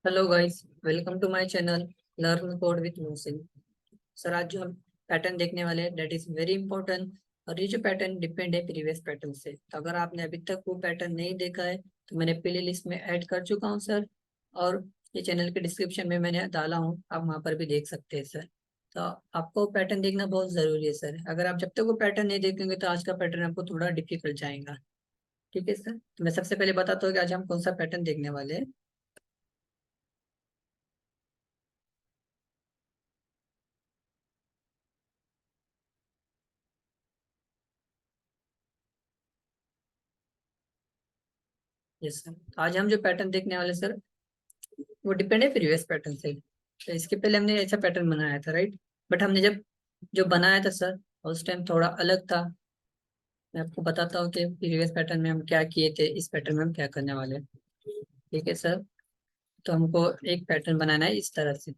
Hello guys, welcome to my channel learn code with Mohsin. Sir, आज जो हम pattern देखने वाले हैं दैट इज वेरी इंपॉर्टेंट। और ये जो पैटर्न डिपेंड है प्रीवियस पैटर्न से। तो अगर आपने अभी तक वो पैटर्न नहीं देखा है तो मैंने प्ले लिस्ट में ऐड कर चुका हूँ सर। और ये चैनल के डिस्क्रिप्शन में मैंने डाला हूँ, आप वहाँ पर भी देख सकते हैं सर। तो आपको पैटर्न देखना बहुत ज़रूरी है सर। अगर आप जब तक वो पैटर्न नहीं देखेंगे तो आज का पैटर्न आपको थोड़ा डिफिकल्ट जाएगा। ठीक है सर, तो मैं सबसे पहले बताता हूँ कि आज हम कौन सा पैटर्न देखने वाले हैं। यस सर, आज हम जो पैटर्न देखने वाले सर वो डिपेंड है प्रीवियस पैटर्न से। तो इसके पहले हमने ऐसा पैटर्न बनाया था, राइट। बट हमने जब जो बनाया था सर उस टाइम थोड़ा अलग था। मैं आपको बताता हूँ कि प्रीवियस पैटर्न में हम क्या किए थे, इस पैटर्न में हम क्या करने वाले हैं। ठीक है सर। तो हमको एक पैटर्न बनाना है इस तरह से।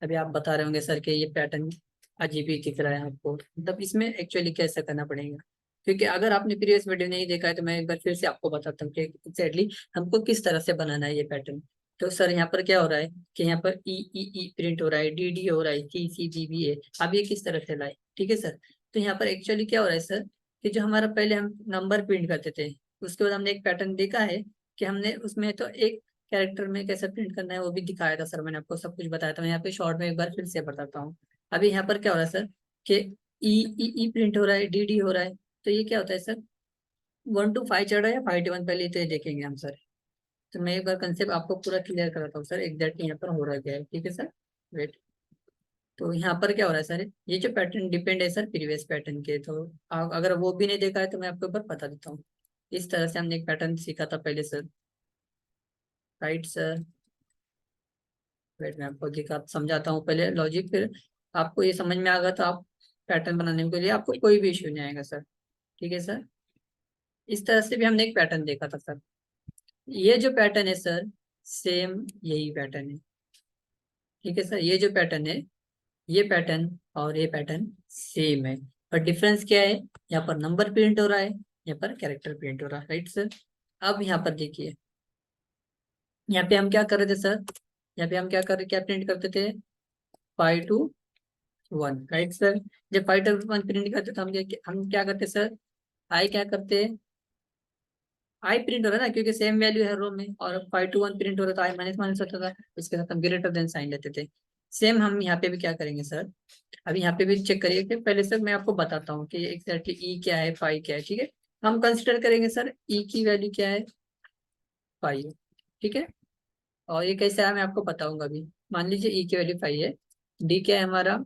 अभी आप बता रहे होंगे सर कि ये पैटर्न अजीब ही दिख रहा है आपको, मतलब इसमें एक्चुअली कैसे करना पड़ेगा। क्योंकि अगर आपने प्रीवियस वीडियो नहीं देखा है तो मैं एक बार फिर से आपको बताता हूँ कि एग्जैक्टली हमको किस तरह से बनाना है ये पैटर्न। तो सर यहाँ पर क्या हो रहा है कि यहाँ पर ई ई ई प्रिंट हो रहा है, डी डी हो रहा है, सी सी बी बी है। अब ये किस तरह से लाए, ठीक है सर। तो यहाँ पर एक्चुअली क्या हो रहा है सर कि जो हमारा पहले हम नंबर प्रिंट करते थे, उसके बाद हमने एक पैटर्न देखा है कि हमने उसमें तो एक कैरेक्टर में कैसे प्रिंट करना है वो भी दिखाया था सर। मैंने आपको सब कुछ बताया था। मैं यहाँ पे शॉर्ट में एक बार फिर से बताता हूँ। अभी यहाँ पर क्या हो रहा है सर कि ई ई ई प्रिंट हो रहा है, डी डी हो रहा है। तो ये क्या होता है सर, 1 to 5 चढ़ रहा है या 5 to 1, पहले तो ये देखेंगे हम सर। तो मैं एक बार कंसेप्ट आपको पूरा क्लियर कराता हूँ सर, एग्जैक्टली यहाँ पर हो रहा है क्या है। ठीक है सर, वेट। तो यहाँ पर क्या हो रहा है सर, ये जो पैटर्न डिपेंड है सर प्रीवियस पैटर्न के। तो अगर वो भी नहीं देखा है तो मैं आपको एक बार बता देता हूँ। इस तरह से हमने एक पैटर्न सीखा था पहले सर, राइट सर। वेट, मैं आपको दिखा समझाता हूँ पहले लॉजिक, फिर आपको ये समझ में आ गया तो आप पैटर्न बनाने के लिए आपको कोई भी इश्यू नहीं आएगा सर। ठीक है सर। इस तरह से भी हमने एक पैटर्न देखा था सर। ये जो पैटर्न है सर, सेम यही पैटर्न है। ठीक है सर, ये जो पैटर्न है, ये पैटर्न और ये पैटर्न सेम है। पर डिफरेंस क्या है, यहाँ पर नंबर प्रिंट हो रहा है, यहाँ पर कैरेक्टर प्रिंट हो रहा है, राइट सर। अब यहाँ पर देखिए, यहाँ पे हम क्या कर रहे थे सर, यहाँ पे हम क्या प्रिंट करते थे, 5 to 1, राइट सर। जब 5 to 1 प्रिंट करते तो हम क्या करते सर, आई क्या करते, आई प्रिंट हो रहा है ना, क्योंकि सेम वैल्यू है रो में। और 5 to 1 प्रिंट हो रहा था, आई माइनस माइनस होता था, इसके साथ हम ग्रेटर देन साइन लेते थे। सेम हम यहाँ पे भी क्या करेंगे सर, अभी यहाँ पे भी चेक करिए कि पहले सर मैं आपको बताता हूँ कि एग्जैक्टली ई क्या है, फाई क्या है। ठीक है, हम कंसिडर करेंगे सर ई की वैल्यू क्या है, फाई है। ठीक है, और ये कैसे है मैं आपको बताऊंगा अभी। मान लीजिए ई की वैल्यू फाई है, डी क्या है हमारा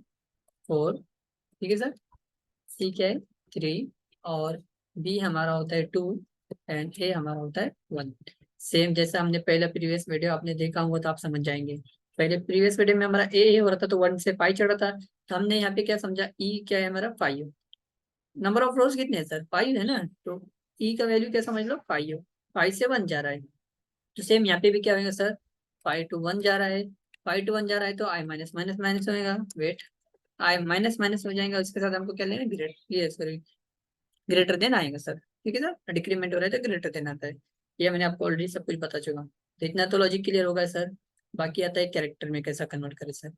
4, ठीक है सर, सी क्या है 3, और बी हमारा होता है 2, एंड ए हमारा होता है 1। सेम जैसा हमने पहले प्रीवियस वीडियो आपने देखा होगा तो आप समझ जाएंगे। पहले प्रीवियस वीडियो में हमारा ए हो रहा था तो 1 से 5 चढ़ा था। तो हमने यहाँ पे क्या समझा, ई क्या है हमारा 5। नंबर ऑफ रोज कितने हैं सर, 5 है ना। तो ई का वैल्यू क्या समझ लो, 5। 5 से 1 जा रहा है। तो सेम यहाँ पे भी क्या होगा सर, 5 to 1 जा रहा है। 5 to 1 जा रहा है तो आई माइनस माइनस माइनस होगा, वेट, आई माइनस माइनस हो जाएगा। उसके साथ हमको क्या लेना, ग्रेट ये सॉरी ग्रेटर देन आएगा सर। ठीक है सर, डिक्रीमेंट हो रहा है तो ग्रेटर देन आता है। ये मैंने आपको ऑलरेडी सब कुछ बता चुका। तो इतना तो लॉजिक क्लियर होगा सर। बाकी आता है कैरेक्टर में कैसा कन्वर्ट करें सर।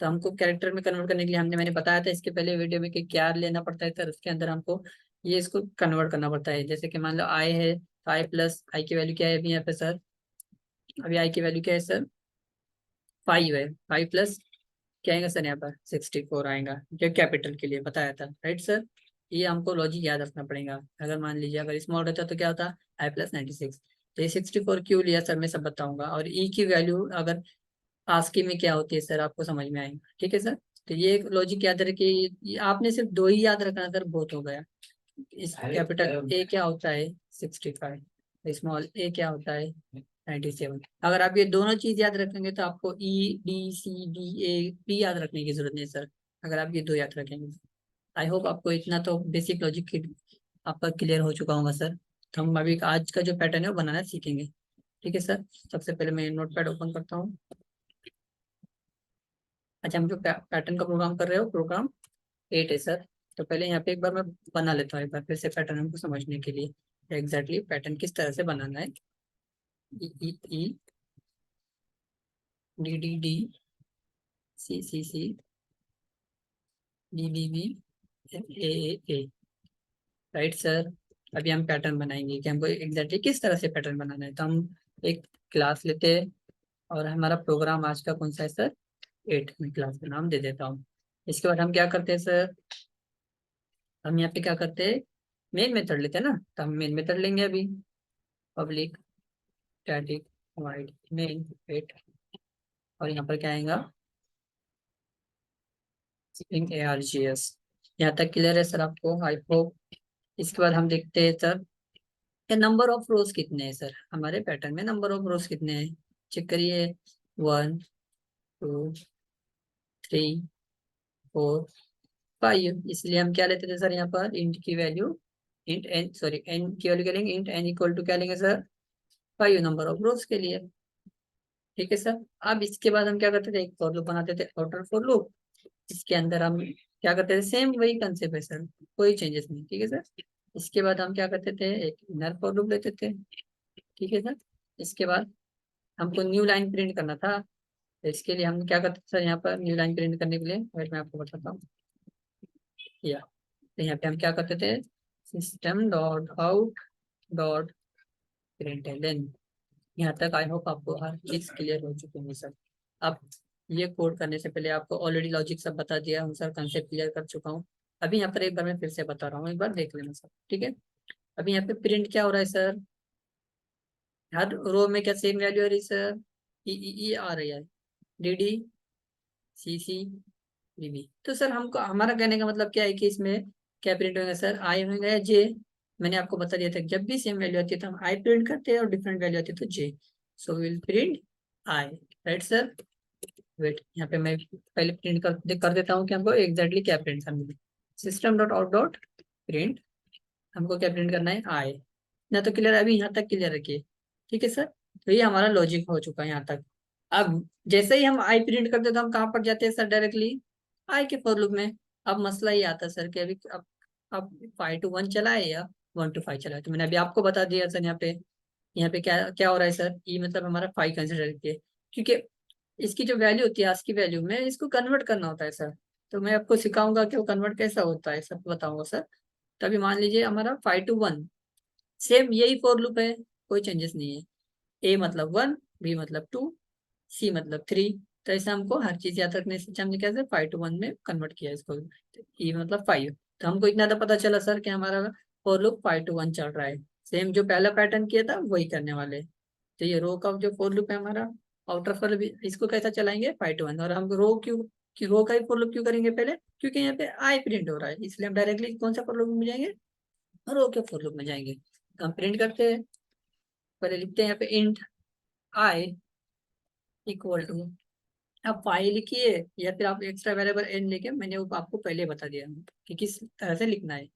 तो हमको कैरेक्टर में कन्वर्ट करने के लिए मैंने बताया था इसके पहले वीडियो में कि क्या लेना पड़ता है सर। उसके अंदर हमको ये इसको कन्वर्ट करना पड़ता है। जैसे कि मान लो आई है, आई प्लस आई की वैल्यू क्या है अभी यहाँ पे सर, अभी आई की वैल्यू क्या है सर, 5 है। 5 प्लस क्या आएगा सर, यहाँ पर 64 आएगा, जो कैपिटल के लिए बताया था, राइट सर। ये हमको लॉजिक याद रखना पड़ेगा। अगर मान लीजिए अगर स्मॉल रहता तो क्या होता, आई प्लस 96। तो ये 64 क्यों लिया सर मैं सब बताऊंगा। और ई की वैल्यू अगर आस्की में क्या होती है सर आपको समझ में आएगा। ठीक है सर। तो ये एक लॉजिक याद रखिए, ये आपने सिर्फ दो ही याद रखना सर, बहुत हो गया। इस कैपिटल ए क्या होता है 65, स्मॉल ए क्या होता है 97। अगर आप ये दोनों चीज याद रखेंगे तो आपको E D C B A P याद रखने की जरूरत नहीं है सर, अगर आप ये दो याद रखेंगे। आई होप आपको इतना तो बेसिक लॉजिक आपका क्लियर हो चुका होगा सर। तो हम अभी आज का जो पैटर्न है वो बनाना सीखेंगे। ठीक है सर, सबसे पहले मैं नोट पैड ओपन करता हूँ। अच्छा, हम जो पैटर्न का प्रोग्राम कर रहे हो, प्रोग्राम 8 है सर। तो पहले यहाँ पे एक बार मैं बना लेता हूँ, एक बार फिर से पैटर्न हमको समझने के लिए एग्जैक्टली पैटर्न किस तरह से बनाना है। E E E D D D, C C C, D D B, A A. Right sir. अभी हम पैटर्न बनाएंगे कि हमको एग्जैक्टली किस तरह से पैटर्न बनाना है। तो हम एक क्लास लेते हैं और हमारा प्रोग्राम आज का कौन सा है सर, 8 में क्लास का नाम दे देता हूँ। इसके बाद हम क्या करते हैं सर, हम यहाँ पे क्या करते हैं, मेन मेथड लेते हैं ना, तो हम मेन मेथड लेंगे अभी। पब्लिक स्टैटिक वाइड मेन 8, और यहाँ पर क्या आएगा, स्ट्रिंग args। यहाँ तक क्लियर है सर आपको, आई होप। इसके बाद हम देखते हैं सर कि नंबर ऑफ रोज कितने हैं सर, हमारे पैटर्न में नंबर ऑफ रोज कितने हैं, चेक करिए। 1 2 3 4 5। इसलिए हम क्या लेते थे सर, यहाँ पर इंट की value, int N, sorry N की वैल्यू क्या लेंगे, इंट एन इक्वल टू क्या लेंगे सर, 5 नंबर ऑफ रोज के लिए। ठीक है सर। अब इसके बाद हम क्या करते थे, एक फॉर लूप बनाते थे, आउटर फॉर लूप। इसके अंदर हम क्या करते थे, सेम वही कंसेप्ट है सर, कोई चेंजेस नहीं। ठीक है सर। इसके बाद हम क्या करते थे, एक इनर फॉर लूप लेते थे। ठीक है सर। इसके बाद हमको न्यू लाइन प्रिंट करना था, तो इसके लिए हम क्या करते थे सर, यहाँ पर न्यू लाइन प्रिंट करने के लिए, वेट मैं आपको बताता हूँ। या तो यहाँ पे हम क्या करते थे, system dot out dot println. यहाँ तक आई होप आपको हर चीज क्लियर हो चुकी है सर। अब ये कोड करने से पहले आपको ऑलरेडी लॉजिक सब बता दिया हूँ सर, कंसेप्ट क्लियर कर चुका हूँ। अभी यहाँ पर एक बार मैं फिर से बता रहा हूँ, एक बार देख लेना सर। ठीक है। अभी यहाँ पे प्रिंट क्या हो रहा है सर, हर रो में क्या सेम वैल्यू आ रही है सर, ई आ रही है, D D C C D B. तो सर हमको, हमारा कहने का मतलब क्या है कि इसमें क्या प्रिंट होगा सर, आई होगा या जे। मैंने आपको बता दिया था जब भी सेम वैल्यू आती है तो हम आई प्रिंट करते हैं, और डिफरेंट वैल्यू आती है तो J. So will print I. Right sir. Wait, यहाँ पे मैं पहले प्रिंट कर देता हूँ कि हमको एग्जैक्टली क्या प्रिंट करना है। System dot out dot print, हमको क्या प्रिंट करना है, आई। ना तो क्लियर, अभी यहाँ तक क्लियर रखिए। ठीक है सर। तो ये हमारा लॉजिक हो चुका है यहाँ तक। अब जैसे ही हम आई प्रिंट करते तो हम कहाँ पर जाते हैं सर, डायरेक्टली आई के फॉर लूप में। अब मसला ये आता है सर कि अभी अब 5 to 1 चलाए या 1 to 5 चलाए। तो मैंने अभी आपको बता दिया सर, यहाँ पे क्या क्या हो रहा है सर, ये मतलब हमारा 5 कंसिडर किए, क्योंकि इसकी जो वैल्यू होती है आज की वैल्यू में, इसको कन्वर्ट करना होता है सर। तो मैं आपको सिखाऊंगा कि वो कन्वर्ट कैसा होता है सब बताऊंगा सर। तभी मान लीजिए हमारा 5 to 1 सेम यही फॉर लूप है, कोई चेंजेस नहीं है। ए मतलब 1, बी मतलब 2, सी मतलब 3। तो ऐसे हमको हर चीज याद रखने से हमने कैसे 5 to 1 में कन्वर्ट किया इसको। ई मतलब 5। तो हमको इतना तो पता चला सर कि हमारा फॉर लूप 5 to 1 चल रहा है। सेम जो पहला पैटर्न किया था वही करने वाले। तो ये रो का जो फॉर लूप है हमारा, आउटर फॉर लूप, इसको कैसा चलाएंगे 5 to 1। और हम रो क्यों, कि रो का ही फॉर लूप क्यों करेंगे पहले, क्योंकि यहाँ पे आई प्रिंट हो रहा है, इसलिए हम डायरेक्टली कौन सा फॉर लूप में जाएंगे, रो के फॉर लूप में जाएंगे। तो हम प्रिंट करते हैं, पहले लिखते हैं यहाँ पे इंट आई इक्वल टू, आप फाइल लिखिए या फिर आप एक्स्ट्रा वेरिएबल एन लेके, मैंने वो आपको पहले बता दिया कि किस तरह से लिखना है।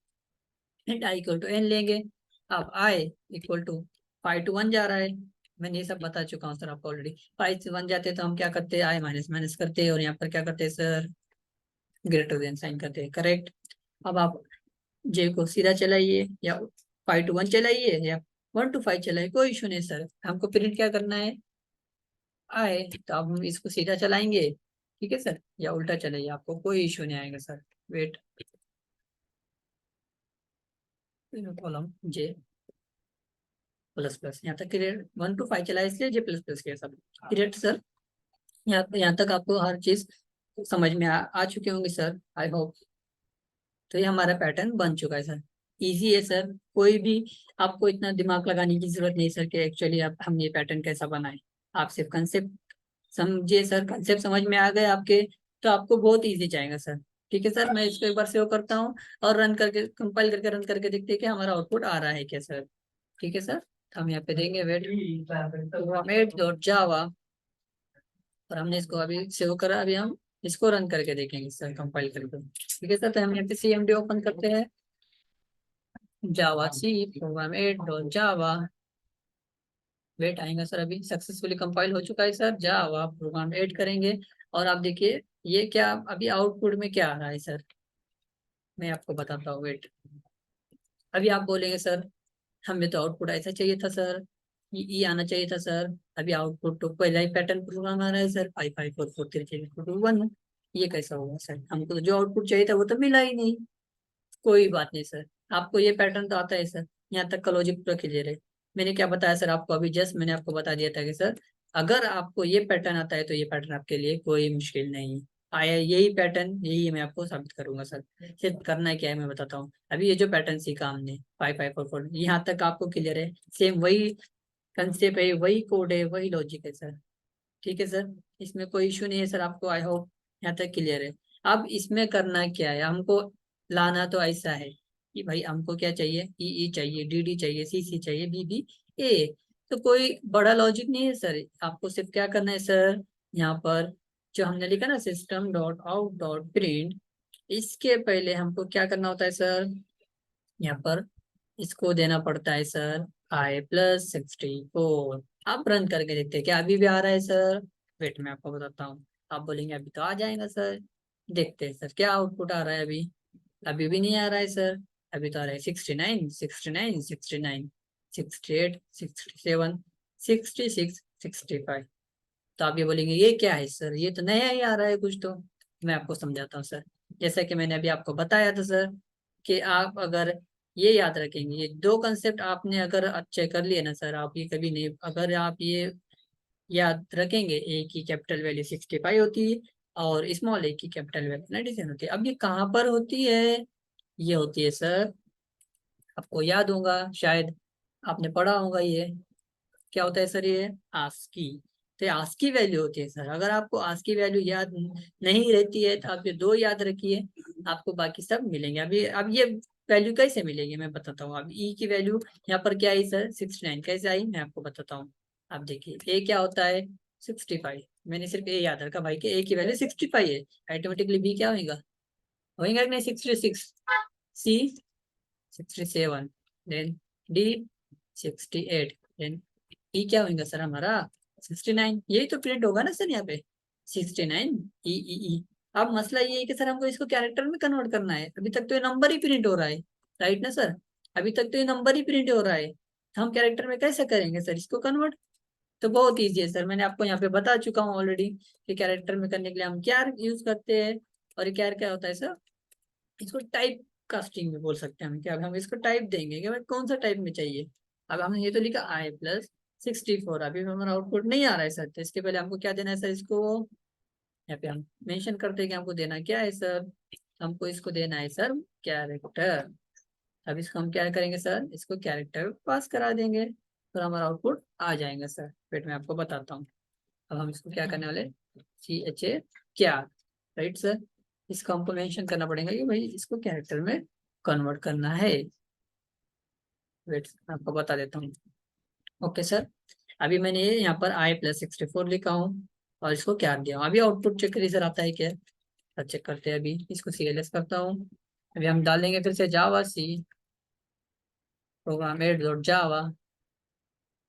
And I equal to N लेंगे। अब आई इक्वल टू 5 to 1 जा रहा है, मैंने ये सब बता चुका हूँ सर आपको ऑलरेडी। 5 से 1 जाते हैं तो हम क्या करते हैं, आई माइनस माइनस करते हैं, और यहाँ पर क्या करते हैं सर, ग्रेटर देन साइन करते हैं। करेक्ट। अब आप जे को सीधा चलाइए, या 5 to 1 चलाइए, या 1 to 5 चलाइए, कोई इशू नहीं सर। हमको प्रिंट क्या करना है, आए, तो अब हम इसको सीधा चलाएंगे। ठीक है सर, या उल्टा चलाइए, आपको कोई इशू नहीं आएगा सर। वेट, कॉलम जे प्लस प्लस, यहाँ तक क्लियर। 1 to 5 चला इसलिए जे प्लस प्लस किया सब क्लियर सर। यहाँ तक आपको हर चीज समझ में आ चुके होंगे सर, आई होप। तो ये हमारा पैटर्न बन चुका है सर। इजी है सर, कोई भी आपको इतना दिमाग लगाने की जरूरत नहीं सर कि एक्चुअली आप हम ये पैटर्न कैसा बनाए। आप सिर्फ कंसेप्ट समझिए सर, कंसेप्ट समझ में आ गए आपके, तो आपको बहुत इजी जाएगा सर। ठीक है सर, मैं इसको एक बार सेव करता हूँ और रन करके, कंपाइल करके रन करके देखते हैं कि हमारा आउटपुट आ रहा है क्या सर। ठीक है सर। तो हम यहाँ पे देंगे वेट वेट डॉट जावा, और हमने इसको अभी सेव करा, अभी हम इसको रन करके देखेंगे सर, कंपाइल करके। ठीक है सर। तो हम यहाँ पे CMD ओपन करते हैं, Java C program 8 dot Java. Wait आएगा सर, अभी सक्सेसफुली कंपाइल हो चुका है सर, जावा प्रोग्राम 8 करेंगे। और आप देखिए ये क्या, अभी आउटपुट में क्या आ रहा है सर, मैं आपको बताता हूँ। वेट, अभी आप बोलेंगे सर हमें तो आउटपुट ऐसा चाहिए था सर, ये आना चाहिए था सर, अभी आउटपुट तो पहला ही पैटर्न प्रोग्राम आ रहा है सर, 55443 1। ये कैसा होगा सर, हमको तो जो आउटपुट चाहिए था वो तो मिला ही नहीं। कोई बात नहीं सर, आपको ये पैटर्न तो आता है सर, यहाँ तक का लॉजिक पूरा क्लियर है। मैंने क्या बताया सर आपको, अभी जस्ट मैंने आपको बता दिया था कि सर अगर आपको ये पैटर्न आता है तो ये पैटर्न आपके लिए कोई मुश्किल नहीं आया, यही पैटर्न यही मैं आपको साबित करूंगा सर। सिर्फ करना क्या है मैं बताता हूँ। अभी ये जो पैटर्न सीखा हमने 5544, यहाँ तक आपको क्लियर है, सेम वही कंसेप्ट है, वही कोड है, वही लॉजिक है सर। ठीक है सर, इसमें कोई इशू नहीं है सर, आपको आई होप यहाँ तक क्लियर है। अब इसमें करना क्या है हमको, लाना तो ऐसा है कि भाई हमको क्या चाहिए, ई चाहिए, डी चाहिए, सी चाहिए, बी ए। तो कोई बड़ा लॉजिक नहीं है सर, आपको सिर्फ क्या करना है सर, यहाँ पर जो हमने लिखा ना system.out.print, इसके पहले हमको क्या करना होता है सर, यहाँ पर इसको देना पड़ता है सर i+64। आप रन करके देखते हैं क्या अभी भी आ रहा है सर। वेट मैं आपको बताता हूँ, आप बोलेंगे अभी तो आ जाएगा सर। देखते हैं सर क्या आउटपुट आ रहा है अभी। अभी भी नहीं आ रहा है सर, अभी तो आ रहा है 69 69 69 68 67 66 65। तो आप ये बोलेंगे ये क्या है सर, ये तो नया ही आ रहा है कुछ तो। मैं आपको समझाता हूँ सर। जैसा कि मैंने अभी आपको बताया था सर, कि आप अगर ये याद रखेंगे, ये दो कंसेप्ट आपने अगर अच्छे कर लिए ना सर, आप ये कभी नहीं, अगर आप ये याद रखेंगे, ए की कैपिटल वैल्यू 65 होती है और स्मॉल ए की कैपिटल वैल्यू 97 होती है। अब ये कहाँ पर होती है, ये होती है सर, आपको याद होगा शायद, आपने पढ़ा होगा ये क्या होता है सर, ये आस्की। तो आस्की वैल्यू होती है सर, अगर आपको आस्की वैल्यू याद नहीं रहती है तो आप ये दो याद रखिए, आपको बाकी सब मिलेंगे। अभी अब ये वैल्यू कैसे मिलेगी मैं बताता हूँ। अब ई की वैल्यू यहाँ पर क्या आई सर, 69 कैसे आई मैं आपको बताता हूँ। आप देखिए ए क्या होता है, 65। मैंने सिर्फ ए याद रखा भाई कि ए की वैल्यू 65 है, ऑटोमेटिकली बी क्या होगा, होगा कि नहीं 66, सी 67, देन डी 68, देन ई क्या होगा सर हमारा 69। यही तो प्रिंट होगा ना सर यहाँ पे 69 ई ई ई। अब मसला ये है कि सर हमको इसको कैरेक्टर में कन्वर्ट करना है, अभी तक तो ये नंबर ही प्रिंट हो रहा है, राइट ना सर। अभी तक तो ये नंबर ही प्रिंट हो रहा है, तो हम कैरेक्टर में कैसे करेंगे सर इसको कन्वर्ट। तो बहुत ईजी है सर, मैंने आपको यहाँ पे बता चुका हूँ ऑलरेडी कि कैरेक्टर में करने के लिए हम क्या यूज करते हैं। और ये क्या होता है सर, इसको टाइप कास्टिंग में बोल सकते हैं हम, क्या हम इसको टाइप देंगे कि भाई कौन सा टाइप में चाहिए। अब हमने ये तो लिखा i+64, अभी हमारा आउटपुट नहीं आ रहा है सर, तो इसके पहले हमको क्या देना है सर, इसको यहाँ पे हम मेंशन करते हैं कि हमको देना क्या है सर, हमको इसको देना है सर कैरेक्टर। अब इसको हम क्या करेंगे सर, इसको कैरेक्टर पास करा देंगे तो हमारा आउटपुट आ जाएगा सर। वेट मैं आपको बताता हूँ। अब हम इसको क्या करने वाले, CHA क्या, राइट सर। इसको हमको मेंशन करना पड़ेगा कि भाई इसको कैरेक्टर में कन्वर्ट करना है। वेट आपको बता देता हूँ। ओके सर, अभी मैंने यहाँ पर i+64 लिखा हूँ और इसको क्या दिया हूँ। अभी आउटपुट चेक करिए सर आता है क्या, चेक करते हैं। अभी इसको CLS करता हूँ। अभी हम डालेंगे फिर से जावा सी program8.java,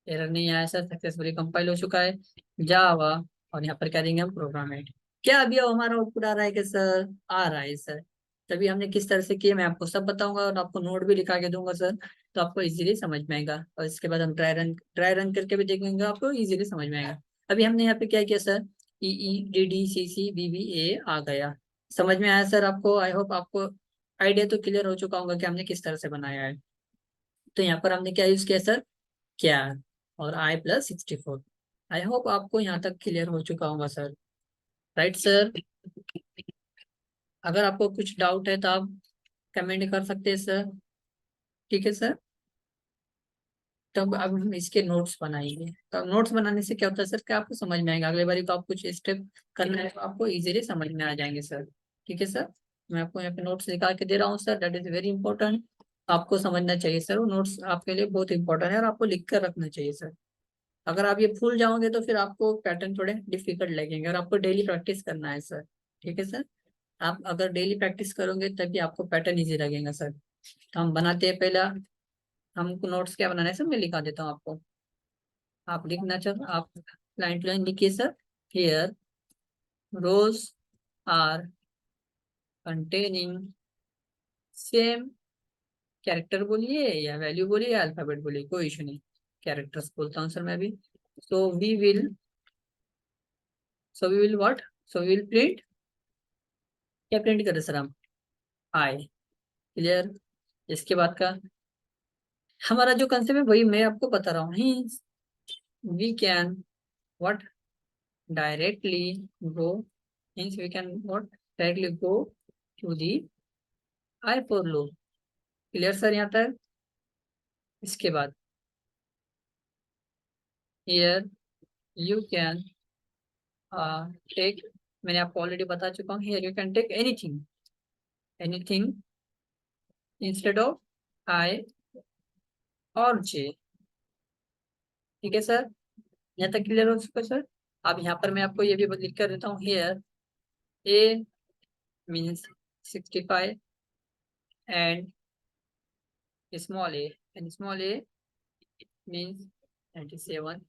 एरर नहीं आया सर, सक्सेसफुली कंपाइल हो चुका है जावा। और यहाँ पर क्या देंगे हम प्रोग्राम 8। क्या अभी अब हमारा आउटपुट आ रहा है कि सर, आ रहा है सर। तभी हमने किस तरह से किया मैं आपको सब बताऊंगा और आपको नोट भी लिखा के दूंगा सर, तो आपको इजीली समझ में आएगा। और इसके बाद हम ड्राई रन करके भी देखेंगे, आपको इजीली समझ में आएगा। अभी हमने यहाँ पे क्या किया सर, EEDDCCBBA आ गया, समझ में आया सर आपको। आई होप आपको आइडिया तो क्लियर हो चुका होगा कि हमने किस तरह से बनाया है। तो यहाँ पर हमने क्या यूज किया सर, क्या, और i+64। आई होप आपको यहाँ तक क्लियर हो चुका होगा सर, राइट सर। अगर आपको कुछ डाउट है तो आप कमेंट कर सकते हैं सर, ठीक है सर। तब अब हम इसके नोट्स बनाएंगे, तो नोट्स बनाने से क्या होता है सर कि आपको समझ में आएगा, अगले बारी तो आप कुछ स्टेप करना है तो आपको इजीली समझ में आ जाएंगे सर। ठीक है सर, मैं आपको यहाँ पे नोट्स निकाल के दे रहा हूँ sir, that is very important. आपको समझना चाहिए सर, वो नोट्स आपके लिए बहुत इंपॉर्टेंट है और आपको लिख कर रखना चाहिए सर। अगर आप ये भूल जाओगे तो फिर आपको पैटर्न थोड़े डिफिकल्ट लगेंगे और आपको डेली प्रैक्टिस करना है सर। ठीक है सर, आप अगर डेली प्रैक्टिस करोगे तभी आपको पैटर्न इजी लगेगा सर। तो हम बनाते हैं पहला, हमको नोट्स क्या बनाना है सर मैं लिखा देता हूँ आपको। आप लिखना चाहो आप लाइन टू लाइन लिखिए sir. Here rows are containing same character बोलिए या वैल्यू बोलिए या अल्फाबेट बोलिए, कोई इशू नहीं। कैरेक्टर्स बोलता हूँ सर मैं भी। so we will what, so we will print, क्या प्रिंट करें सर हम, आई, क्लियर। इसके बाद का हमारा जो कंसेप्ट है वही मैं आपको बता रहा हूँ, we can what directly go, means we can what directly go to the I for loop, clear sir यहाँ तक। इसके बाद हियर यू कैन टेक, मैंने आपको ऑलरेडी बता चुका हूँ, here you can take anything, anything instead of I और जे, ठीक है सर, यहाँ तक क्लियर हो चुका है सर। अब यहाँ पर मैं आपको ये भी लिख कर देता हूँ, here A means 65 and small A, and small A means 97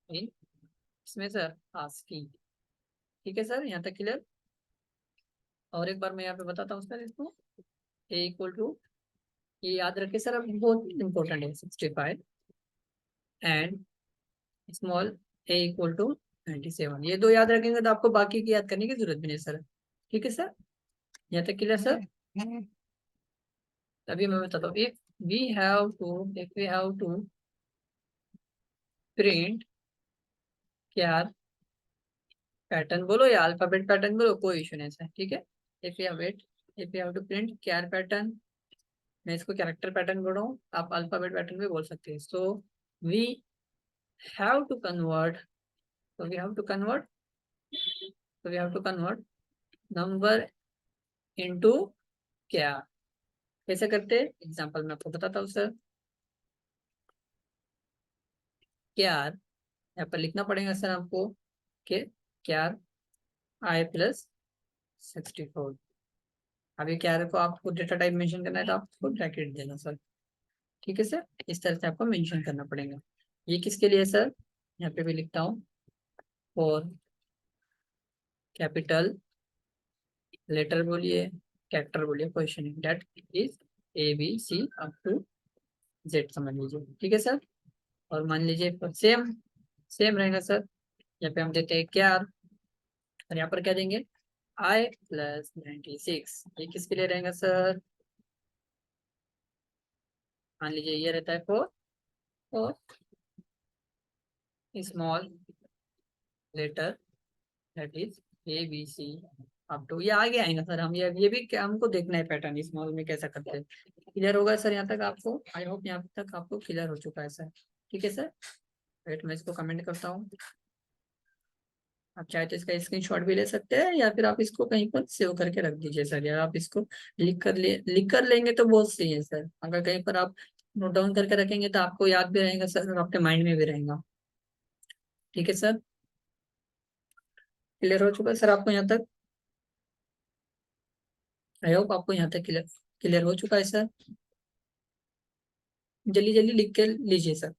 इन, इसमें सर आस्की, ठीक है सर, यहाँ तक क्लियर। और एक बार मैं यहाँ पे बताता हूँ सर इसको, ए इक्वल टू, ये याद रखे सर, अब बहुत इंपॉर्टेंट है, 65 and small A equal to 97, ये दो याद रखेंगे तो आपको बाकी की याद करने की जरूरत भी नहीं सर, ठीक है सर, यहाँ तक क्लियर सर। अभी मैं बताता हूँ, if we have to print क्या पैटर्न बोलो या अल्फाबेट पैटर्न बोलो, कोई इशू नहीं सर, ठीक है। If you have to print char pattern, मैं इसको कैरेक्टर पैटर्न बोल रहा हूँ, आप अल्फाबेट पैटर्न भी बोल सकते हैं। So we have to convert, so we have to convert, so we have to convert number into क्या, कैसे करते हैं एग्जांपल मैं आपको बताता हूँ सर। क्या यहाँ पर लिखना पड़ेगा सर आपको कि क्या आई प्लस 64, अभी क्या को आपको डेटा टाइप मेंशन करना है तो आपको ब्रैकेट देना सर, ठीक है सर, इस तरह से आपको मेंशन करना पड़ेगा। ये किसके लिए सर, यहाँ पे भी लिखता हूँ, फॉर कैपिटल लेटर बोलिए, कैरेक्टर बोलिए, question that is A B C up to Z समझ लीजिए, ठीक है सर। और मान लीजिए सेम सेम रहेगा सर, यहाँ पे हम देते हैं क्या, और यहाँ पर क्या देंगे आई प्लस 96, ये किसके लिए रहेगा सर, मान लीजिए ये रहता है for small letter that is A B C up to, ये आगे आएगा सर, हम ये भी क्या हमको देखना है पैटर्न स्मॉल में कैसा करते हैं, क्लियर होगा सर यहाँ तक आपको, आई होप यहाँ तक आपको क्लियर हो चुका है सर, ठीक है सर। वेट मैं इसको कमेंट करता हूँ, आप चाहे तो इसका स्क्रीनशॉट भी ले सकते हैं या फिर आप इसको कहीं पर सेव करके रख दीजिए सर, या आप इसको लिख कर लेंगे तो बहुत सही है सर, अगर कहीं पर आप नोट डाउन करके रखेंगे तो आपको याद भी रहेगा सर और आपके माइंड में भी रहेगा, ठीक है सर। क्लियर हो चुका है सर आपको यहाँ तक, आई होप आपको यहाँ तक क्लियर क्लियर हो चुका है सर, जल्दी जल्दी लिख के लीजिए सर।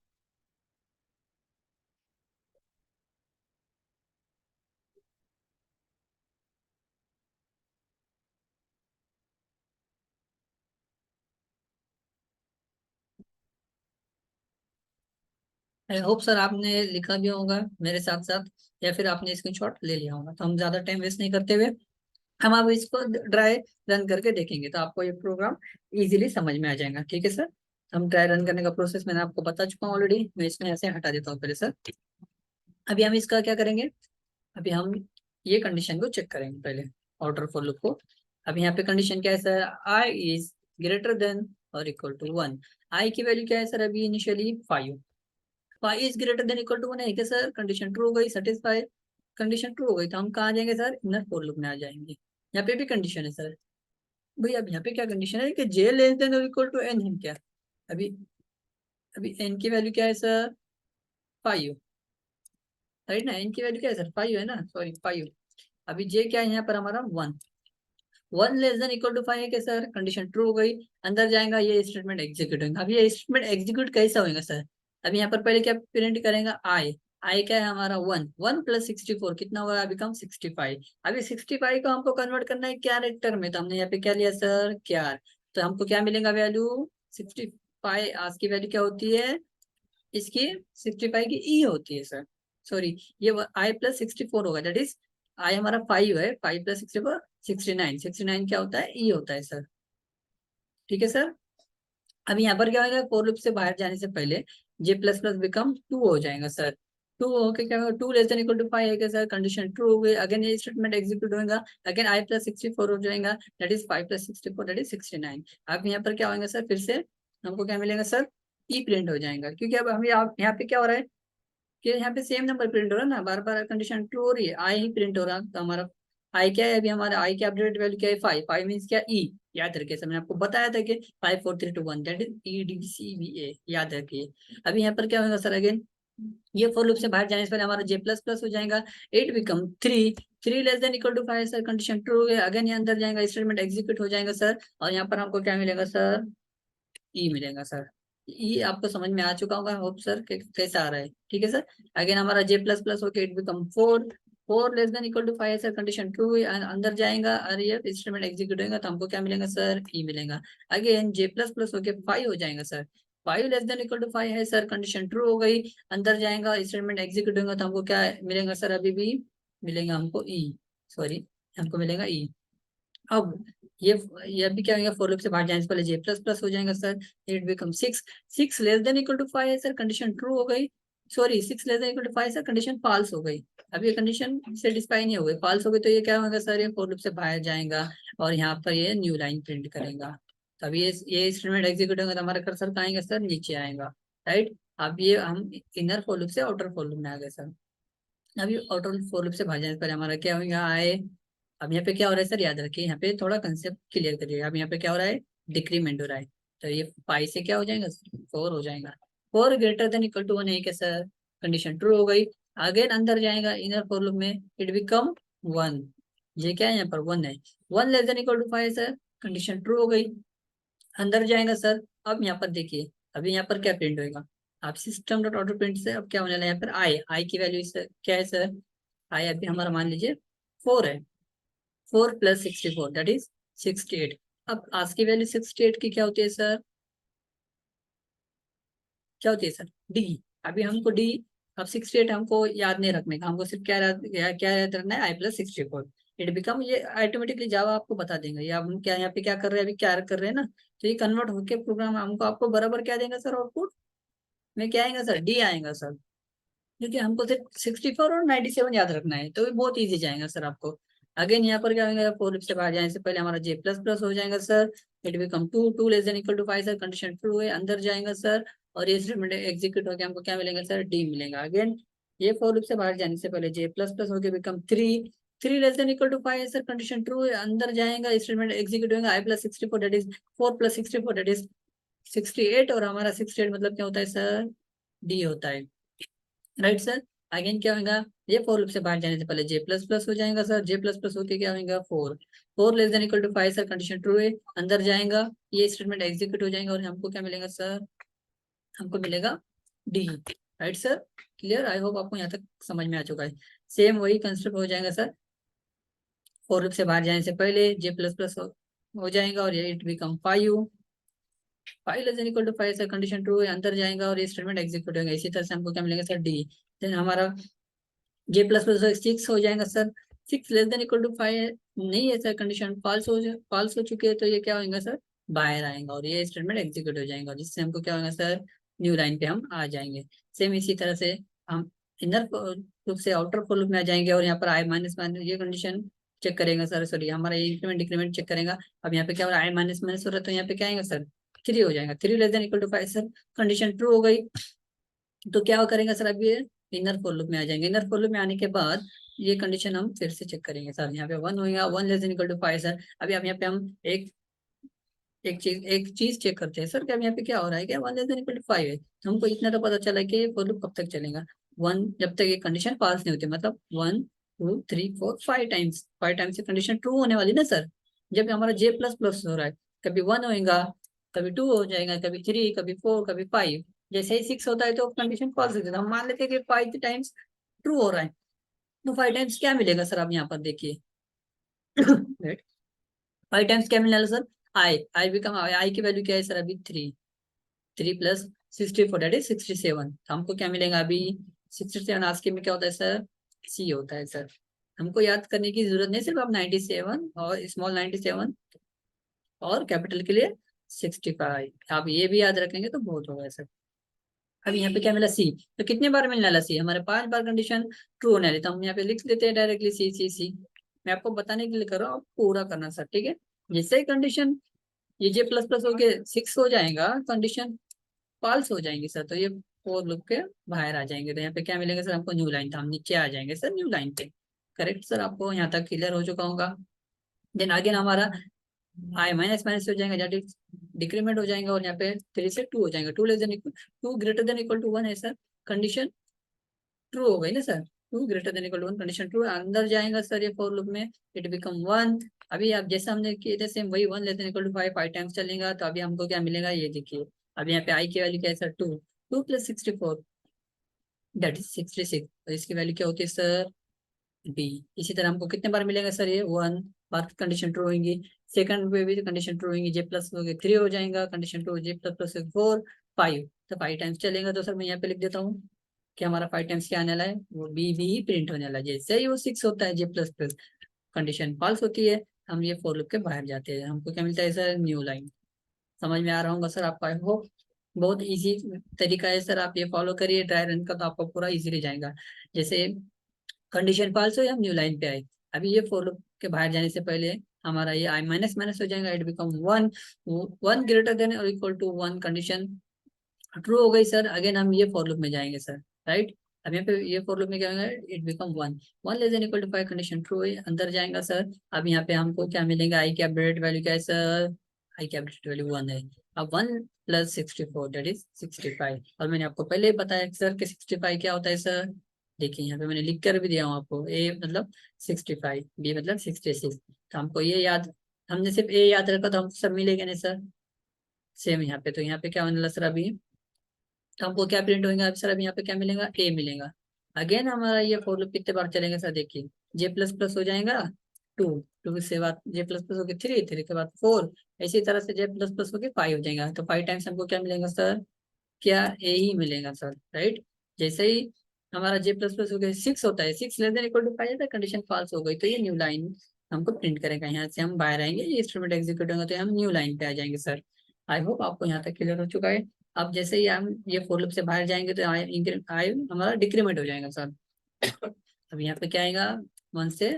आई होप सर आपने लिखा भी होगा मेरे साथ साथ, या फिर आपने स्क्रीनशॉट ले लिया होगा, तो हम ज्यादा टाइम वेस्ट नहीं करते हुए हम अब इसको ड्राई रन करके देखेंगे तो आपको ये प्रोग्राम इजीली समझ में आ जाएगा, ठीक है सर। हम ड्राई रन करने का प्रोसेस मैंने आपको बता चुका हूँ ऑलरेडी, मैं इसमें ऐसे हटा देता हूँ पहले सर। अभी हम इसका क्या करेंगे, अभी हम ये कंडीशन को चेक करेंगे पहले, आउटर फॉर लूप को। अभी यहाँ पे कंडीशन क्या है sir, I is greater than और इक्वल टू 1, आई की वैल्यू क्या है सर, अभी initially 5, five is greater than equal to 1 है क्या सर, कंडीशन ट्रू हो गई, सेटिस्फाई, कंडीशन ट्रू हो गई तो हम कहाँ जाएंगे सर, इनर फॉर लूप में आ जाएंगे। यहाँ पे भी कंडीशन है सर, भाई अब यहाँ पे क्या कंडीशन है कि जे लेस देन और इक्वल टू एन है क्या, अभी अभी एन की वैल्यू क्या है सर, 5, राइट ना, एन की वैल्यू क्या है सर, 5 है ना, सॉरी 5, अभी जे क्या है यहाँ पर हमारा 1, 1 लेस देन इक्वल टू 5 है क्या सर, कंडीशन ट्रू हो गई, अंदर जाएगा ये स्टेटमेंट एग्जीक्यूट होगा। अब ये स्टेटमेंट एग्जीक्यूट कैसा होगा सर, अभी यहाँ पर पहले क्या प्रिंट करेगा आई, आई क्या है हमारा 1, 1 प्लस 64 कितना होगा, बिकम 65, अभी 65 को हमको कन्वर्ट करना है कैरेक्टर में, तो हमने यहाँ पे क्या लिया सर क्या, तो हमको क्या मिलेगा वैल्यू 65, आज की वैल्यू क्या होती है इसकी, 65 की ई होती है सर, सॉरी, ये आई प्लस 64 होगा, दैट इज आई हमारा 5 है, 5 प्लस 64 69, 69 क्या होता है, ई होता है सर। ठीक है सर। अब यहाँ पर क्या होगा, फोर लूप से बाहर जाने से पहले J plus plus become two हो जाएगा सर। टू होके क्या होगा, two less than equal to 5 है क्या सर, कंडीशन ट्रू हो गई, अगेन ये स्टेटमेंट एग्जीक्यूट होगा, अगेन आई प्लस 64 हो जाएगा, that is 5 plus 64 that is 69। अब यहाँ पर क्या होगा सर, फिर से हमको क्या मिलेगा सर, ई प्रिंट हो जाएगा, क्योंकि अब हम यहाँ पे क्या हो रहा है कि यहाँ पे सेम नंबर प्रिंट हो रहा है ना, बार बार कंडीशन ट्रू हो रही है, आई ही प्रिंट हो रहा, तो हमारा आई क्या है, अभी हमारा आई की अपडेटेड वैल्यू क्या है, 5, 5 मीन्स क्या, ई। याद रखिए सर, मैंने आपको बताया था कि 5 4 3 2 1 दैट इज EDCBA, याद रखिए। अभी यहाँ पर क्या होगा सर, अगेन ये फॉर लूप से बाहर जाने से पहले हमारा जे प्लस प्लस हो जाएगा, 8 become 3, 3 less than equal to 5 sir, condition true है, अगेन ये अंदर जाएगा, स्टेटमेंट एग्जीक्यूट हो जाएगा सर, और यहाँ पर हमको क्या मिलेगा सर, ई मिलेगा सर। ई आपको समझ में आ चुका होगा होप सर, कैसा आ रहा है, ठीक है सर। अगेन हमारा जे प्लस प्लस होके it become 4, 4 less than equal to 5 sir, condition true है, अंदर जाएगा और ये इंस्ट्रूमेंट एग्जीक्यूट होगा, तो हमको क्या मिलेगा सर, ई मिलेगा। अगेन जे प्लस प्लस होके 5 हो जाएगा sir, 5 less than equal to 5 है सर, कंडीशन ट्रू हो गई, अंदर जाएगा, इंस्ट्रूमेंट एग्जीक्यूट होगा, तो हमको क्या मिलेगा सर, अभी भी मिलेगा हमको ई, सॉरी हमको मिलेगा ई। अब ये ये अभी क्या होगा, फोर लूप से बाहर जाने से पहले जे प्लस प्लस हो जाएगा sir, it become 6, 6 less than equal to 5 है सर, कंडीशन ट्रू हो गई, sorry 6 less than equal to 5 sir, condition false हो गई। अब ये कंडीशन सेटिस्फाई नहीं हो गई, फॉल्स हो गई, तो ये क्या होगा सर, ये फोर लूप से बाहर जाएगा और यहाँ पर ये न्यू लाइन प्रिंट करेगा। तब ये स्टेटमेंट एग्जीक्यूट होगा, तो हमारा कर्सर कहाँ आएगा सर, नीचे आएगा, राइट। अब ये हम इनर फोर लूप से आउटर फोर लूप में आ गए सर। अभी आउटर फोर लूप से बाहर जाने पर हमारा क्या होगा, आए। अब यहाँ पे क्या हो रहा है सर, याद रखिए, यहाँ पे थोड़ा कंसेप्ट क्लियर करिए। अब यहाँ पे क्या हो रहा है, डिक्रीमेंट हो रहा है, तो ये 5 से क्या हो जाएगा, 4 हो जाएगा, 4 ग्रेटर देन इक्वल टू 1 है क्या सर, कंडीशन ट्रू हो गई। अगेन अंदर जाएगा इनर फॉर लूप में, इट बिकम 1, ये क्या है यहाँ पर 1 है, 1 less than equal to 5 sir, condition true हो गई, अंदर जाएगा सर। अब यहाँ पर देखिए, अभी यहाँ पर क्या प्रिंट होगा, आप सिस्टम डॉट ऑटो प्रिंट से अब क्या होने वाला है, यहाँ पर आई, आई की वैल्यू क्या है सर, आई अभी हमारा मान लीजिए 4 है, 4 प्लस 64 दैट इज 68। अब आज की वैल्यू 68 की क्या होती है सर, क्या होती है सर, डी। अभी हमको डी, अब 68 हमको याद नहीं रखने का, हमको सिर्फ क्या याद रखना है, आई प्लस 64, इट बिकम, ये ऑटोमेटिकली जावा आपको बता देंगे, या हम क्या यहाँ पे क्या कर रहे हैं, अभी क्या कर रहे हैं ना, तो ये कन्वर्ट होके प्रोग्राम हमको आपको बराबर क्या देगा सर, आउटपुट में क्या आएगा सर, डी आएगा सर, क्योंकि हमको सिर्फ 64 और 97 याद रखना है, तो ये बहुत इजी जाएगा सर आपको। अगेन यहाँ पर क्या होगा, फोर लूप से बाहर जाने से पहले हमारा जे प्लस प्लस हो जाएगा sir, it become 2, 2 less than equal to 5 sir, condition true है, अंदर जाएगा सर, और ये स्टेटमेंट एग्जीक्यूट होकर हमको क्या मिलेगा सर, डी मिलेगा। अगेन ये फोर लूप से बाहर जाने से पहले जे प्लस प्लस होकर become 3, 3 less than equal to 5 है सर, कंडीशन ट्रू है, अंदर जाएगा, स्टेटमेंट एग्जीक्यूट होगा, I plus 64 that is 4 plus 64 that is 68, और हमारा 68 मतलब क्या होता है सर, डी होता है, राइट सर। अगेन क्या होगा, ये फोर लूप से बाहर जाने से पहले जे प्लस प्लस हो जाएगा सर, जे प्लस प्लस होके क्या होगा, 4, 4 less than equal to 5 sir, condition true है, अंदर जाएगा, ये स्टेटमेंट एग्जीक्यूट हो जाएगा, और हमको क्या मिलेगा सर, हमको मिलेगा D, right sir. Clear, I hope आपको यहाँ तक समझ में आ चुका है। सेम वही कंसेप्ट हो जाएगा सर, फोर लूप से बाहर जाने से पहले जे प्लस प्लस हो जाएगा, और ये it become 5, 5 less than equal to 5 sir, condition true है, अंदर जाएगा, और ये स्टेटमेंट एग्जीक्यूट होगा, इसी तरह से हमको क्या मिलेगा सर, डी। देन हमारा जे प्लस प्लस 6 हो जाएगा sir, 6 less than equal to 5 नहीं है सर, कंडीशन फॉल्स हो चुकी है, तो ये क्या होगा सर, बाहर आएगा, और ये स्टेटमेंट एग्जीक्यूट हो जाएगा, जिससे हमको क्या होगा सर, न्यू लाइन पे हम आ जाएंगे। सेम इसी तरह से हम इनर लूप से आउटर फॉर लूप में आ जाएंगे, और यहाँ पर आई माइनस माइनस ये कंडीशन चेक करेगा सर, सॉरी हमारा ये इंक्रीमेंट डिक्रीमेंट चेक करेगा। अब यहाँ पे क्या हो रहा है, आई माइनस माइनस हो रहा है, तो यहाँ पे क्या आएगा सर, 3 हो जाएगा, 3 less than equal to 5 sir, condition true हो गई, तो क्या करेंगे सर, अभी ये इनर फॉर लूप में आ जाएंगे, इनर फॉर लूप में आने के बाद ये कंडीशन हम फिर से चेक करेंगे सर, यहाँ पे 1 होगा, 1 less than equal to 5 sir. अभी आप यहाँ पे हम एक चीज चेक करते हैं सर, कि अब यहाँ पे क्या हो रहा है, क्या 1 लेस देन इक्वल टू 5 है, तो हमको इतना तो पता चला कि ये फॉर लूप कब तक चलेगा, 1 जब तक ये कंडीशन पास नहीं होती, मतलब 1 2 3 4 5 टाइम्स, 5 टाइम्स से कंडीशन ट्रू होने वाली ना सर। जब हमारा जे प्लस प्लस हो रहा है, कभी 1 होएगा, कभी 2 हो जाएगा, कभी 3, कभी 4, कभी 5, जैसे ही 6 होता है तो कंडीशन फॉल्स होती है, तो हम मान लेते हैं कि 5 टाइम्स ट्रू हो रहा है, तो 5 टाइम्स क्या मिलेगा सर, आप यहाँ पर देखिए 5 टाइम्स क्या मिलने वाला sir, I, I become I की वैल्यू क्या है सर, अभी 3, 3 प्लस 64 दैट इज 67, तो हमको क्या मिलेगा अभी 67 आस्किंग में क्या होता है सर, सी होता है सर। हमको याद करने की जरूरत नहीं, सिर्फ आप 97 और स्मॉल 97 और कैपिटल के लिए 65, आप ये भी याद रखेंगे तो बहुत होगा सर। अब यहाँ पे क्या मिला, सी। तो कितने बार मिलने वाला सी, हमारे 5 बार कंडीशन ट्रू होने वाली, तो हम यहाँ पे लिख देते हैं डायरेक्टली सी सी सी। मैं आपको बताने के लिए कर रहा हूँ, आप पूरा करना सर, ठीक है। जैसे ही कंडीशन ये जे प्लस प्लस होके 6 हो जाएगा, कंडीशन फॉल्स हो जाएंगे सर, तो ये फोर लूप के बाहर आ जाएंगे। तो यहाँ पे क्या मिलेगा सर, हमको न्यू लाइन, तो हम नीचे आ जाएंगे सर न्यू लाइन पे। करेक्ट सर, आपको यहाँ तक क्लियर हो चुका होगा। देन आगे हमारा आई माइनस माइनस हो जाएगा, जाट डिक्रीमेंट हो जाएगा, और यहाँ पे 3 से 2 हो जाएगा, 2 less than equal, 2 greater than equal to 1 है सर, कंडीशन ट्रू हो गई ना sir. 2 greater than equal to 1 condition true, अंदर जाएगा सर ये फॉर लूप में, इट बिकम 1। अभी आप जैसे हमने किए थे सेम वही, 1 less than equal to 5, 5 times चलेगा, तो अभी हमको क्या मिलेगा ये देखिए। अभी यहाँ पे आई की वैल्यू क्या है सर, 2, 2 प्लस 64 दैट इज 66, तो इसकी वैल्यू क्या होती है सर, बी। इसी तरह हमको कितने बार मिलेगा सर, ये 1 बार कंडीशन ट्रू होंगी। सेकंड पे भी कंडीशन ट्रू होंगी, जे प्लस हो गए 3 हो जाएगा, कंडीशन ट्रू, जे प्लस प्लस 4 5, तो 5 टाइम्स चलेगा। तो सर मैं यहाँ पे लिख देता हूँ कि हमारा 5 टाइम्स क्या आने वाला है, वो बी बी ही प्रिंट होने वाला है। जैसे ही वो 6 होता है जे प्लस प्लस, कंडीशन फॉल्स होती है, हम ये फोर लूप के बाहर जाते हैं, हमको क्या मिलता है सर, न्यू लाइन। समझ में आ रहा होगा सर आपका, आई होप। बहुत इजी तरीका है सर, आप ये फॉलो करिए ड्राई रन का, तो आपको पूरा इजीली जाएगा। जैसे कंडीशन फॉल्स हो, हम न्यू लाइन पे आए। अभी ये फॉर लूप के बाहर जाने से पहले हमारा ये आई माइनस माइनस हो जाएगा, इट बिकम 1, 1 ग्रेटर देन और इक्वल टू 1, कंडीशन ट्रू हो गई सर। अगेन हम ये फॉर लूप में जाएंगे सर, राइट। अब यहाँ पे ये फॉर लूप में क्या होगा, it become 1, 1 less than equal to 5, condition true है, अंदर जाएगा सर। अब यहाँ पे हमको क्या मिलेगा, आई की अपडेट वैल्यू क्या है सर, आई की अपडेट वैल्यू 1 है। अब 1 प्लस 64 दैट इज 65, और मैंने आपको पहले ही बताया सर कि 65 क्या होता है सर। देखिए यहाँ पे मैंने लिख कर भी दिया हूँ आपको, ए मतलब 65, बी मतलब 66, तो हमको ये याद, हमने सिर्फ ए याद रखा तो हमको सब मिलेगा नहीं सर। सेम यहाँ पे, तो यहाँ पे क्या होने लगा सर, अभी तो हमको क्या प्रिंट होगा अब सर, अभी यहाँ पे क्या मिलेगा, ए मिलेगा। अगेन हमारा ये फॉर लूप कितने बार चलेगा सर, देखिए जे प्लस प्लस हो जाएगा 2, 2 से बाद जे प्लस प्लस हो गया 3, 3 के बाद 4, इसी तरह से जे प्लस प्लस हो गया 5 हो जाएगा, तो 5 टाइम्स हमको क्या मिलेगा सर, क्या ए ही मिलेगा सर, राइट। जैसे ही हमारा जे प्लस प्लस हो गया 6 होता है, 6 लेस देन इक्वल टू 5 है, कंडीशन फॉल्स हो गई, तो ये न्यू लाइन हमको प्रिंट करेगा। यहाँ से हम बाहर आएंगे, ये इंस्ट्रूमेंट एग्जीक्यूट होगा, तो हम न्यू लाइन पे आ जाएंगे सर। आई होप आपको यहाँ तक क्लियर हो चुका है। अब जैसे ही हम ये फोर लूप से बाहर जाएंगे, तो आई हमारा डिक्रीमेंट हो जाएगा सर। अब यहाँ पे क्या आएगा, 1 से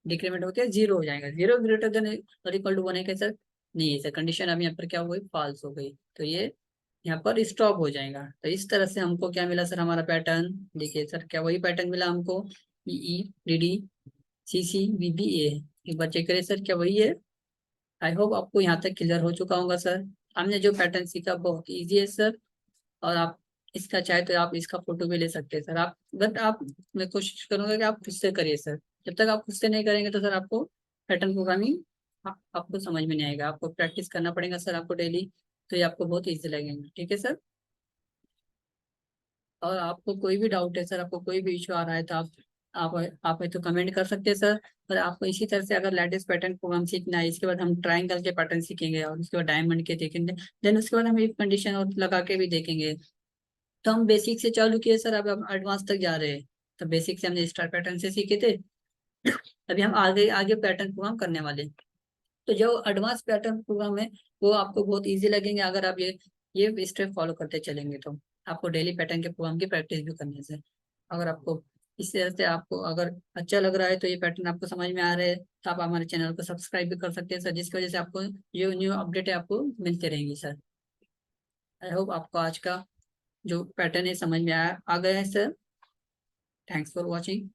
डिक्रीमेंट होकर 0 हो जाएगा, 0 ग्रेटर देन और इक्वल टू 1 है क्या सर, नहीं है सर, कंडीशन अब यहाँ पर क्या हो गई, फॉल्स हो गई, तो ये यहाँ पर स्टॉप हो जाएगा। तो इस तरह से हमको क्या मिला सर, हमारा पैटर्न देखिए सर, क्या वही पैटर्न मिला हमको, E E D D C C B B A. एक बार चेक करें सर, क्या वही है। आई होप आपको यहाँ तक क्लियर हो चुका होगा सर। हमने जो पैटर्न सीखा बहुत इजी है सर, और आप इसका चाहे तो आप इसका फोटो भी ले सकते हैं सर। आप बट आप, मैं कोशिश करूंगा कि आप खुद से करिए सर। जब तक आप खुद से नहीं करेंगे तो सर आपको पैटर्न प्रोग्रामिंग आपको समझ में नहीं आएगा, आपको प्रैक्टिस करना पड़ेगा सर आपको डेली, तो ये आपको बहुत ईजी लगेगा, ठीक है सर। और आपको कोई भी डाउट है सर, आपको कोई भी इशू आ रहा है, तो आप आप है तो कमेंट कर सकते हैं सर। और आपको इसी तरह से अगर लेटेस्ट पैटर्न प्रोग्राम सीखना है, इसके बाद हम ट्रायंगल के पैटर्न सीखेंगे, और उसके बाद डायमंड के देखेंगे, देन उसके बाद हम एक कंडीशन और लगा के भी देखेंगे। तो हम बेसिक से चालू किए सर, अब हम एडवांस तक जा रहे हैं। तो बेसिक से हमने स्टार पैटर्न से सीखे थे, अभी हम आगे आगे पैटर्न प्रोग्राम करने वाले हैं। तो जो एडवांस पैटर्न प्रोग्राम है, वो आपको बहुत इजी लगेंगे अगर आप ये स्टेप फॉलो करते चलेंगे, तो आपको डेली पैटर्न के प्रोग्राम की प्रैक्टिस भी करने से, अगर आपको इस तरह से आपको अगर अच्छा लग रहा है, तो ये पैटर्न आपको समझ में आ रहे हैं, तो आप हमारे चैनल को सब्सक्राइब भी कर सकते हैं सर, जिसकी वजह से आपको जो न्यू अपडेट है आपको मिलते रहेंगी सर। आई होप आपको आज का जो पैटर्न है समझ में आ गया है सर। Thanks for watching.